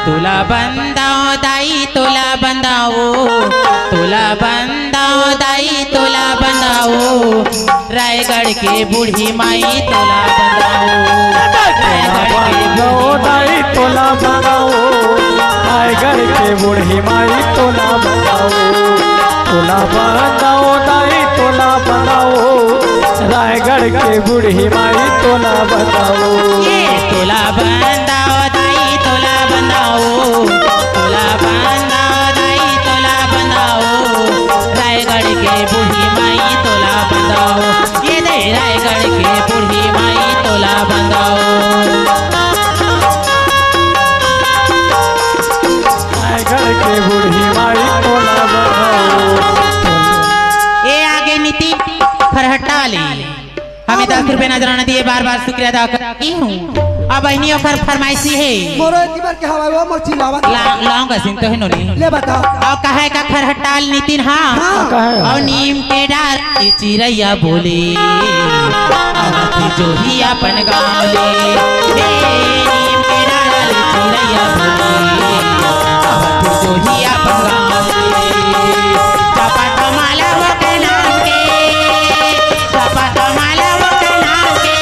तुला बंदाओ दाई तुला बंदाओ, तुला बंदाओ दाई तुला बंदाओ, रायगढ़ के बूढ़ी माई तुला बंदाओ, रायगढ़ दाई तोला बंदाओ, रायगढ़ के बूढ़ी माई तोला बंदाओ, तोला बंदाओ दाई तोला बंदाओ, रायगढ़ के बूढ़ी माई तोला बंदाओ, तुला बंदाओ दाई तुला बंदाओ, तुला बंदाओ दाई तुला बंदाओ, रायगढ़ के बूढ़ी माई तोला बंदाओ, ये दे रायगढ़ के बूढ़ी माई तोला बंदाओ, रायगढ़ के बूढ़ी माई तोला बंदाओ। ये आगे नीति फरहटा ली हमें 10 रुपए नजराना दिए, बार बार शुक्रिया अदा करती हूँ। अब बहनी और फरमाइशी है मोरो एक बार के हवा वो मोची लावा लॉन्ग सिंह तो है नोनी ले बताओ। और कहे का खरहटाल नितिन हाँ और नीम के डार चिरैया बोले जो ही अपन गाँव ले, नीम के डार चिरैया बोले जो ही अपन गाँव ले, चपा कमाला वो के नाम के, चपा कमाला वो के नाम के,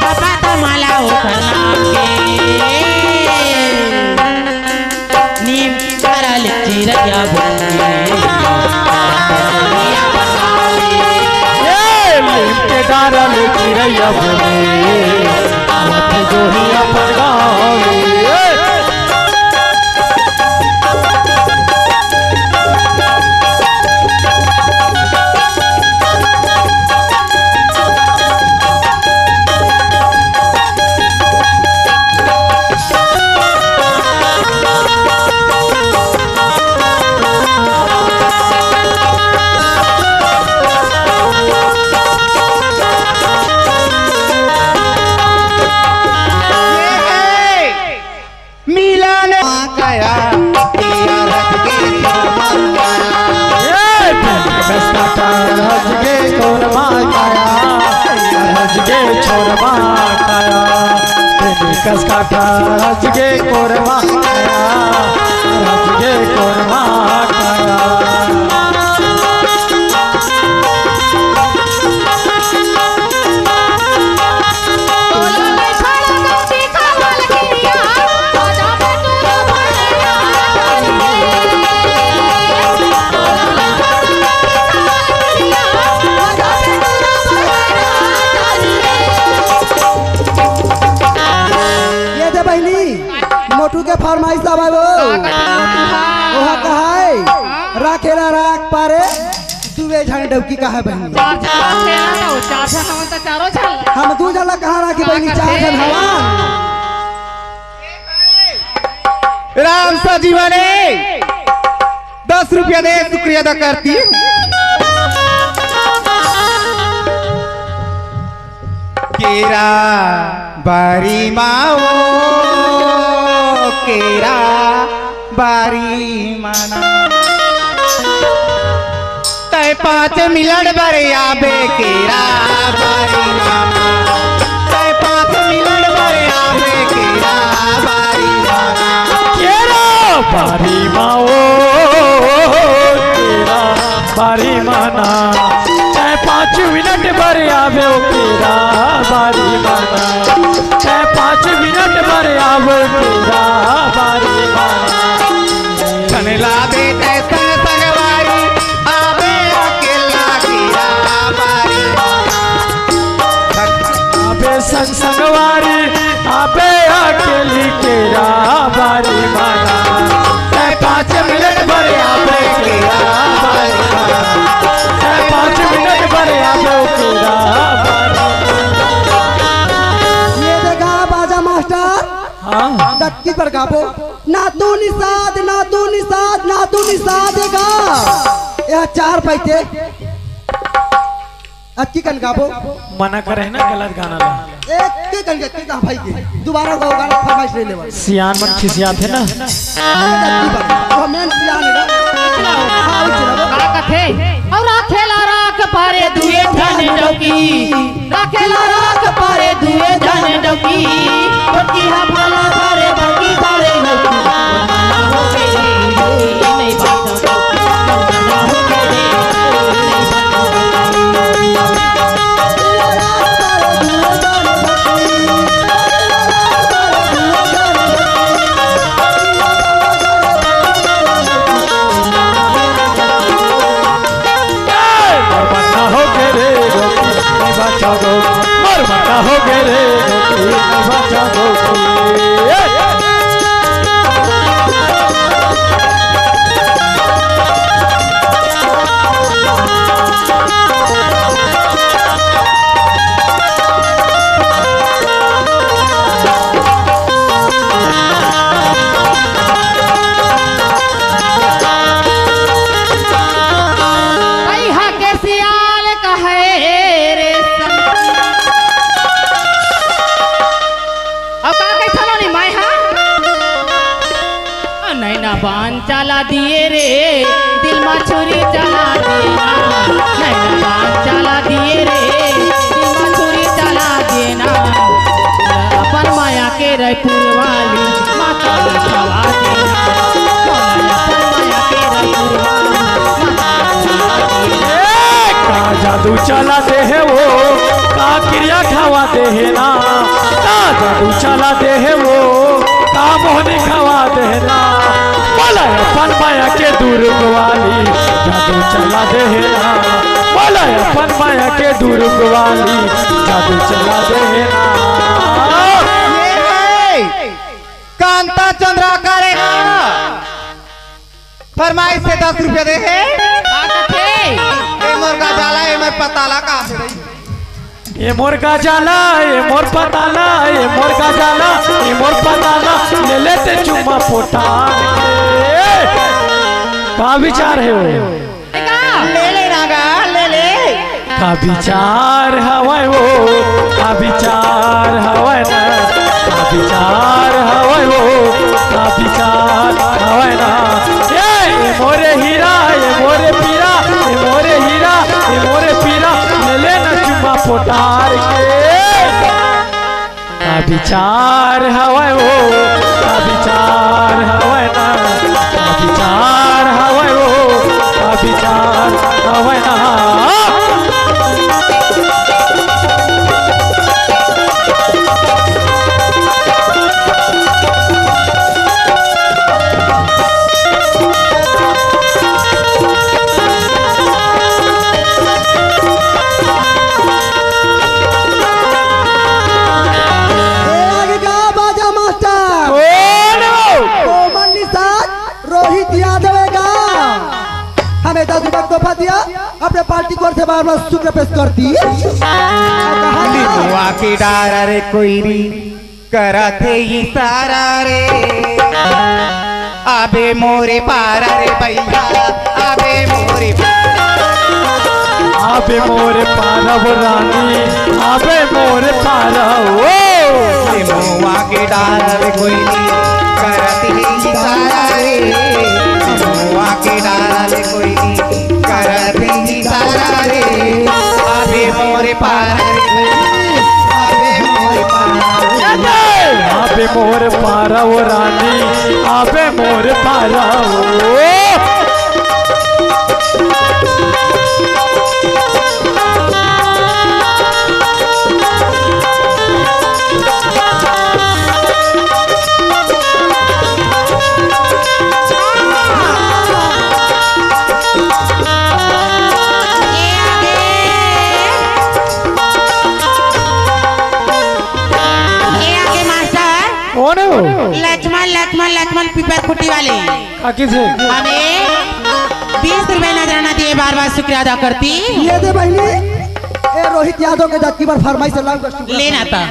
चपा कमाला वो के नाम के, नीम करल चिरैया बोले के डारल चिरैया बोले जो ही अपन गाँव कस काटा रज के कोरमा खाया, रज के कोरमा खाया। मोटू के फरमाइश दबा वो ओहा कहाय राखेला राख पारे दुवे झन डबकी कहा बहनी हम दू जला कहा राखी बहनी 4 जन हवा राम सा जीवने 10 रुपया दे शुक्रिया अदा करती केरा बारी माओ केरा बारी माना तय 5 मिनट बरे आबे केरा बारी माना तय 5 मिनट बरे आबे केरा बारी माना केरा बारी माओ केरा बारी माना तय 5 मिनट बरे आबे केरा बारी माना तय 5 मिनट बरे आबे केरा बारी माना छनला दे तय संग संगवारी आबे अकेला केरा बारी माना आबे संग संगवारी आबे अकेली केरा बारी माना तय 5 मिनट बरे आबे केरा बारी माना तय 5 मिनट बरे आबे केरा ये देखा बाजा मास्टर दक्की पर गाबो ना तू निषाद ना तू निषाद ना तू निषाद गा यह 4 पैसे अक्की कन गाबो मना करे ना गलत गाना ला एक के कन के का भाई के दोबारा गाओ गाना फरमाइश ले लेवा सियान मन खिसिया थे ना दक्की पर कमेंट सियान गा का कथे और राखेला राख पारे दुए धन डौकी, राखेला राख पारे दुए धन डौकी, छोटकी हा भाला पारे बड़की सारे बचाओगे रे गोपी नहीं बचाओगे। कहिया के सियाल कहे रे अब का कैसा नी माय हाँ नहीं ना बान चला दिए रे दिल में छुरी चला देना नहीं ना बान चला दिए रे दिल में छुरी चला देना अपन माया के रायपुर वाली माता छवा देना अपन माया के रायपुर वाली का जादू चला दे है वो का क्रिया खावा दे है ना का जादू चला दे है वो का मोहनी खावा दे है ना बोला अपन माया के दूर वाली जादू चला दे है ना बोला अपन माया के दूर वाली जादू चला दे है ना। कांता चंद्रा करेगा फरमाइश से 10 रुपया दे है मुर्गा जाला मोर पताला कहाँ से रही ये मोर का जाला ये मोर पताला ये मोर का जाला ये मोर पताला ले लेते चुम्मा पोटा का विचार है वो ले ले नागा ले ले का विचार हवाय वो का विचार हवाय ना का विचार हवाय वो का विचार हवाय ना ये मोरे हीरा ये मोरे पीरा ये मोरे हीरा ये मोरे पीरा ले लेना चुम्मा पोटार के का विचार हवाय वो का विचार हवाय ना का विचार हवाय वो का विचार हवाय ना। आगे का बाजा मास्टर कोमल निषाद रोहित यादव का हमें 10 रुपए तोहफा दिया अपने पार्टी को से बार बार शुक्र पेश करती लिनुआ की डारा रे कोईरी करा थे इशारा रे आबे मोरे पारा रे भैया आबे मोरे आबे मोरे पारव रानी आबे मोरे पारव लिनुआ की डारा रे कोईरी करा थे इशारा रे लिनुआ की डारा रे कोईरी करा थे इशारा रे आबे मोरे पारा रे आबे मोरे पारा आबे मोर पारव रानी आबे मोर पारव कौन है वो लक्ष्मण लक्ष्मण लक्ष्मण पीपर खुटी वाले काकी से हमें 20 रुपए नजराना दिए बार बार शुक्रिया अदा करती ये दे बहनी ए रोहित यादव के जबकि बार फरमाइश से लाऊं लेना था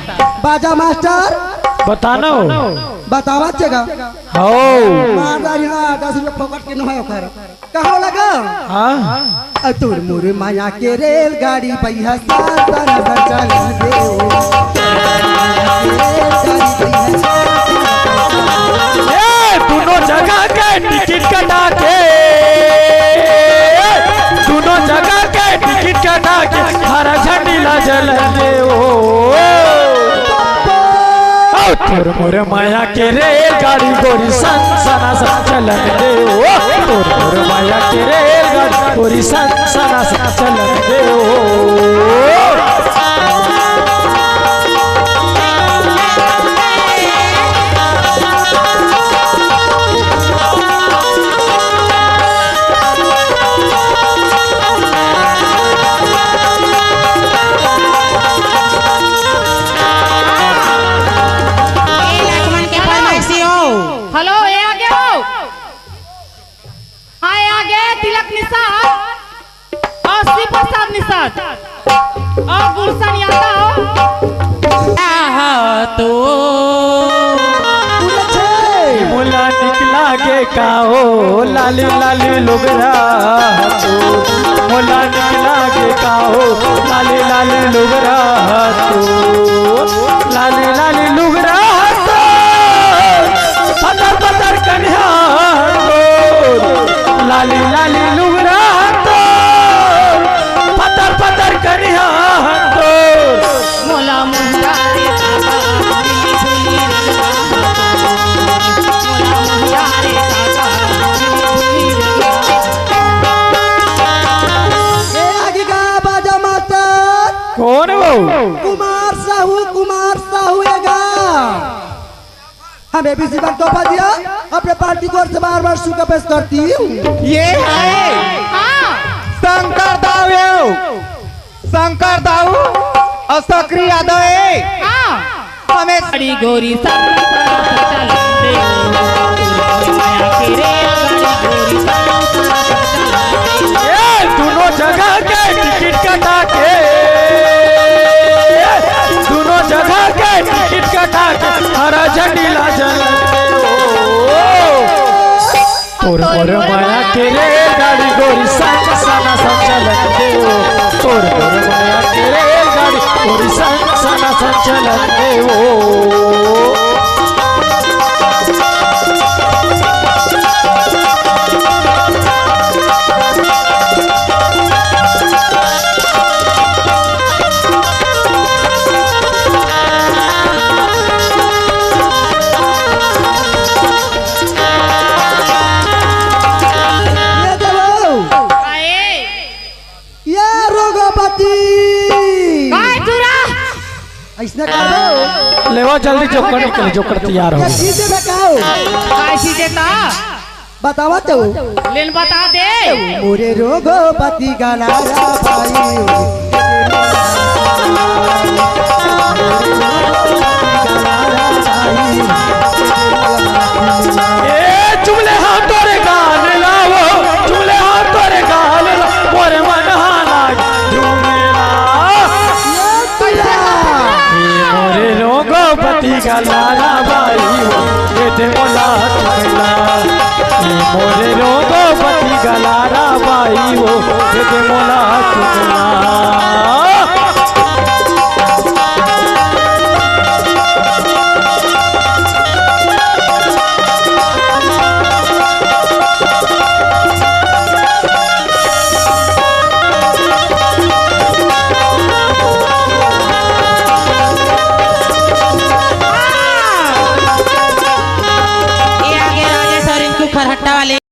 बाजा मास्टर बताना बतावा जगह हो मारदारी हां 10 रुपए फोकट के न है ओकर कहां लगा हाँ तुर मुर माया के रेलगाड़ी पहिया सारा चल दोनों जगह के टिकट कटा के दोनों जगह के टिकट कटा के हरा झंडी ला जल दे तोर मोर माया के रेलगाड़ी गोरी सन सना सन चलन दे तोर मोर माया के रेलगाड़ी गोरी सन सना सन चलन दे नहीं आता तो मोला निकला के काओ लाली लाली लुगरा तो मोला निकला के काओ लाली लाली लुगरा तो लाली लाली लुगरा तो पतर पतर कन्या तो लाली लाली लुगरा तो पतर पतर कन्या तो मोला मुंडा रे काका मिली झूली रे मोला मुंडा रे काका मिली झूली ए आगे का बाजा मास्टर कौन वो कुमार साहू एगा हमें भी जीवन तोहफा दिया अपने पार्टी को से बार बार शुक्र पेश करती हूँ। ये है शंकर दाऊ और सक्रिय यादव है हमें बड़ी गोरी सब चलते माया के रे बड़ी गोरी सब चलते ये दोनों जगह के टिकट कटा के दोनों जगह के टिकट कटा के हरा झंडी ला जलते तोर पर माया के रे गाड़ी गोरी संग सना संचलते हो तोर पर माया के रे गाड़ी गोरी संग सना संचलते हो ये रोगोपति काय तुरा ऐसा करो लेवा जल्दी जोकर निकले जोकर तैयार हो ये चीजें बताओ काय सी देता बतावा तो लेन बता दे मोरे रोगोपति गलारा भाई चुमले हाथ तोरे गाल लावो चुमले हाथ तोरे गाल मोरे मन हालाग झूमेला मोरे रोगोपति गलारा बाई हो ये ते मोला चुमला मोरे रोगोपति गलारा बाई हो ये ते मोला चुमला